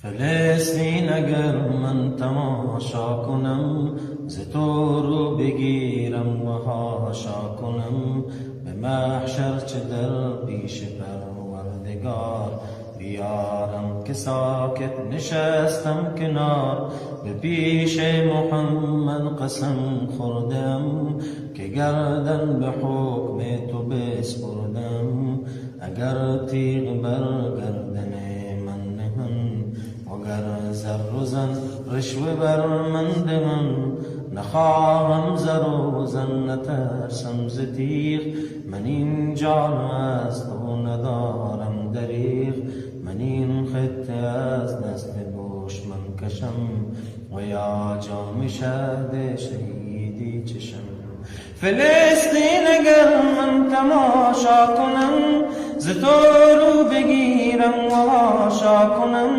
فلسطین اگر من تماشا کنم، ز تو رو بگیرم و حاشا کنم. به محشر چه در پیش پروردگار بیارم که ساکت نشستم کنار. به پیش محمد قسم خوردم که گردن به حکم تو بسپردم. اگر تیغ بر گردن من نهن، وگر زر و زن رشوه بر من دهن. نخواهم زر و زن نترسم ز تیغ، من این جان از تو ندارم دریغ. من این خطه از دست دشمن کشم، و یا جام شهد شهیدی چشم. فلسطین اگر من تماشا کنم، ز تو رو بگیرم و حاشا کنم.